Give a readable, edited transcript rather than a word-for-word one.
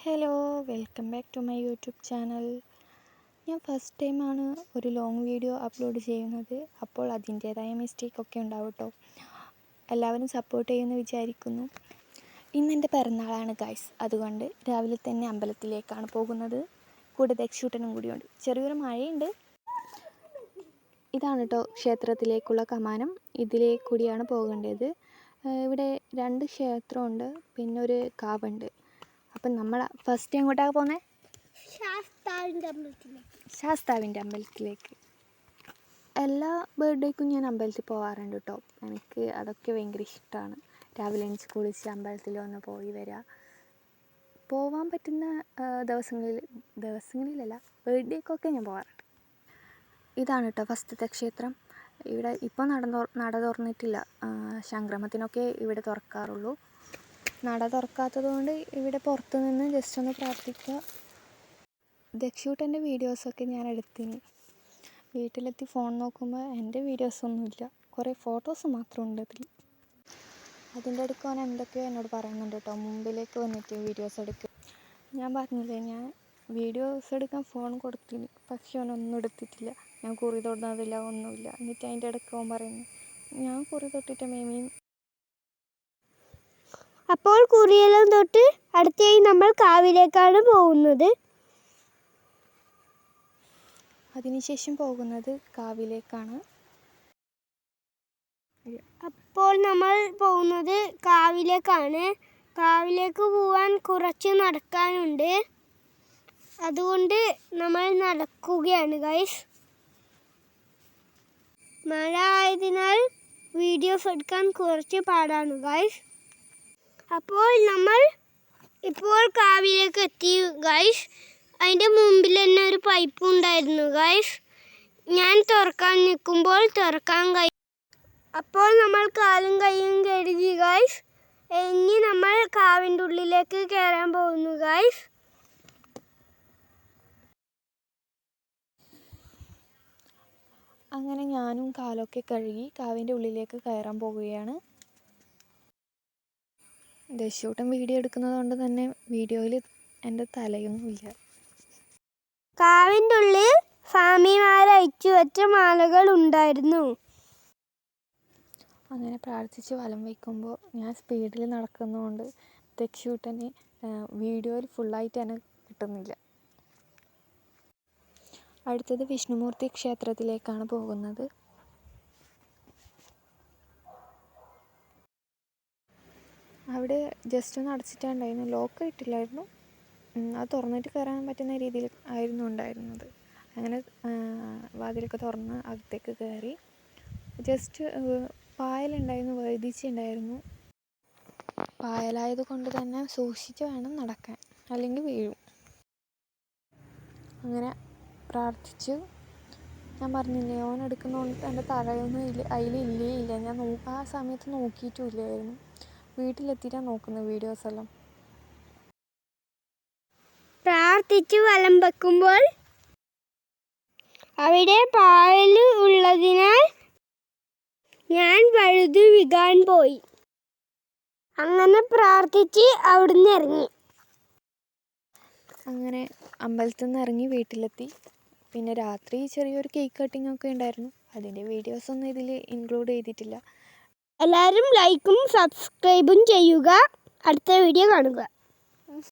Hello, welcome back to my YouTube channel. ഞാൻ first ടൈമാണ് ഒരു ലോങ് വീഡിയോ അപ്ലോഡ് ചെയ്യുന്നത്. അപ്പോൾ അതിൻ്റേതായ മിസ്റ്റേക്കൊക്കെ ഉണ്ടാവും കേട്ടോ. എല്ലാവരും സപ്പോർട്ട് ചെയ്യുമെന്ന് വിചാരിക്കുന്നു. ഇന്നെൻ്റെ പിറന്നാളാണ് ഗൈസ്. അതുകൊണ്ട് രാവിലെ തന്നെ അമ്പലത്തിലേക്കാണ് പോകുന്നത്. കൂടെ ദക്ഷൂട്ടനും കൂടിയുണ്ട്. ചെറിയൊരു മഴയുണ്ട്. ഇതാണ് കേട്ടോ ക്ഷേത്രത്തിലേക്കുള്ള കമാനം. ഇതിലേ കൂടിയാണ് പോകേണ്ടത്. ഇവിടെ 2 ക്ഷേത്രമുണ്ട്, പിന്നെ ഒരു കാവുണ്ട്. അപ്പം നമ്മൾ ഫസ്റ്റ് എങ്ങോട്ടാണ് പോകുന്നത്? ശാസ്താവിൻ്റെ അമ്പലത്തിലേക്ക്. എല്ലാ ബർത്ത്ഡേക്കും ഞാൻ അമ്പലത്തിൽ പോകാറുണ്ട് കേട്ടോ. എനിക്ക് അതൊക്കെ ഭയങ്കര ഇഷ്ടമാണ്. രാവിലെ എണീച്ച് കുളിച്ച് അമ്പലത്തിൽ വന്ന് പോയി വരിക. പോകാൻ പറ്റുന്ന ദിവസങ്ങളിലല്ല, ബർത്ത്ഡേക്കൊക്കെ ഞാൻ പോകാറുണ്ട്. ഇതാണ് കേട്ടോ ഫസ്റ്റത്തെ ക്ഷേത്രം. ഇവിടെ ഇപ്പോൾ നട തുറന്നിട്ടില്ല. സംക്രമത്തിനൊക്കെ ഇവിടെ തുറക്കാറുള്ളൂ. നട തുറക്കാത്തത് കൊണ്ട് ഇവിടെ പുറത്തു നിന്ന് ജസ്റ്റ് ഒന്ന് പ്രാർത്ഥിക്കുക. ദക്ഷൂട്ടൻ്റെ വീഡിയോസൊക്കെ ഞാൻ എടുത്തിന്. വീട്ടിലെത്തി ഫോൺ നോക്കുമ്പോൾ എൻ്റെ വീഡിയോസൊന്നുമില്ല, കുറേ ഫോട്ടോസ് മാത്രമുണ്ട് അതിൽ. അതിൻ്റെ അടുക്ക് അവൻ എന്തൊക്കെയോ എന്നോട് പറയുന്നുണ്ട് കേട്ടോ, മുമ്പിലേക്ക് വന്നിട്ട് വീഡിയോസ് എടുക്കുക. ഞാൻ പറഞ്ഞില്ലേ, ഞാൻ വീഡിയോസ് എടുക്കാൻ ഫോൺ കൊടുത്തിന്, പക്ഷെ അവനൊന്നും എടുത്തിട്ടില്ല. ഞാൻ കുറി തൊടുന്നതില്ല, ഒന്നുമില്ല. എന്നിട്ട് അതിൻ്റെ ഇടയ്ക്ക് അവൻ പറയുന്നു, ഞാൻ കുറി തൊട്ടിട്ട് മേമയും. അപ്പോൾ കുറിയെല്ലാം തൊട്ട് അടുത്തായി നമ്മൾ കാവിലേക്കാണ് പോകുന്നത്. അതിനുശേഷം പോകുന്നത് കാവിലേക്കാണ്. അപ്പോൾ നമ്മൾ പോകുന്നത് കാവിലേക്കാണ്. കാവിലേക്ക് പോകാൻ കുറച്ച് നടക്കാനുണ്ട്. അതുകൊണ്ട് നമ്മൾ നടക്കുകയാണ് ഗൈസ്. മഴ ആയതിനാൽ വീഡിയോസ് എടുക്കാൻ കുറച്ച് പാടാണ് ഗൈസ്. അപ്പോൾ നമ്മൾ ഇപ്പോൾ കാവിലേക്ക് എത്തി ഗൈസ്. അതിൻ്റെ മുമ്പിൽ തന്നെ ഒരു പൈപ്പ് ഉണ്ടായിരുന്നു ഗൈസ്. ഞാൻ തുറക്കാൻ നിൽക്കുമ്പോൾ തുറക്കാൻ കഴിയും. അപ്പോൾ നമ്മൾ കാലും കൈയും കഴുകി ഗൈസ്. ഇനി നമ്മൾ കാവിൻ്റെ ഉള്ളിലേക്ക് കയറാൻ പോകുന്നു ഗൈസ്. അങ്ങനെ ഞാനും കാലൊക്കെ കഴുകി കാവിൻ്റെ ഉള്ളിലേക്ക് കയറാൻ പോവുകയാണ്. ദക്ഷൂട്ടൻ വീഡിയോ എടുക്കുന്നത് കൊണ്ട് തന്നെ വീഡിയോയിൽ എൻ്റെ തലയൊന്നുമില്ല. കാവിൻ്റെ ഉള്ളിൽ സ്വാമിമാർ അയച്ചു വെച്ച മാലകൾ ഉണ്ടായിരുന്നു. അങ്ങനെ പ്രാർത്ഥിച്ച് വലം വയ്ക്കുമ്പോൾ ഞാൻ സ്പീഡിൽ നടക്കുന്നതുകൊണ്ട് ദക്ഷൂട്ടന് വീഡിയോയിൽ ഫുള്ളായിട്ട് തന്നെ കിട്ടുന്നില്ല. അടുത്തത് വിഷ്ണുമൂർത്തി ക്ഷേത്രത്തിലേക്കാണ് പോകുന്നത്. അവിടെ ജസ്റ്റ് ഒന്ന് അടച്ചിട്ടുണ്ടായിരുന്നു, ലോക്ക് ഇട്ടില്ലായിരുന്നു. അത് തുറന്നിട്ട് കയറാൻ പറ്റുന്ന രീതിയിൽ ആയിരുന്നു ഉണ്ടായിരുന്നത്. അങ്ങനെ വാതിലൊക്കെ തുറന്ന് അകത്തേക്ക് കയറി. ജസ്റ്റ് പായലുണ്ടായിരുന്നു, വഴുതിച്ചുണ്ടായിരുന്നു. പായലായത് കൊണ്ട് തന്നെ സൂക്ഷിച്ച് വേണം നടക്കാൻ, അല്ലെങ്കിൽ വീഴും. അങ്ങനെ പ്രാർത്ഥിച്ചു. ഞാൻ പറഞ്ഞില്ലേ, ഓൻ എടുക്കുന്നതുകൊണ്ട് എൻ്റെ തലയൊന്നും അതിലില്ല. ഞാൻ ആ സമയത്ത് നോക്കിയിട്ടും ഇല്ലായിരുന്നു. വീട്ടിലെത്തിയിട്ടാണ് നോക്കുന്നത് വീഡിയോസെല്ലാം. പ്രാർത്ഥിച്ച് വലം വെക്കുമ്പോൾ അവിടെ പായൽ ഉള്ളതിനാൽ ഞാൻ വഴുതി വീഴാൻ പോയി. അങ്ങനെ പ്രാർത്ഥിച്ച് അവിടുന്ന് ഇറങ്ങി. അങ്ങനെ അമ്പലത്തിൽ നിന്ന് ഇറങ്ങി വീട്ടിലെത്തി. പിന്നെ രാത്രി ചെറിയൊരു കേക്ക് കട്ടിംഗ് ഒക്കെ ഉണ്ടായിരുന്നു. അതിൻ്റെ വീഡിയോസൊന്നും ഇതിൽ ഇൻക്ലൂഡ് ചെയ്തിട്ടില്ല. എല്ലാവരും ലൈക്കും സബ്സ്ക്രൈബും ചെയ്യുക. അടുത്ത വീഡിയോ കാണുക.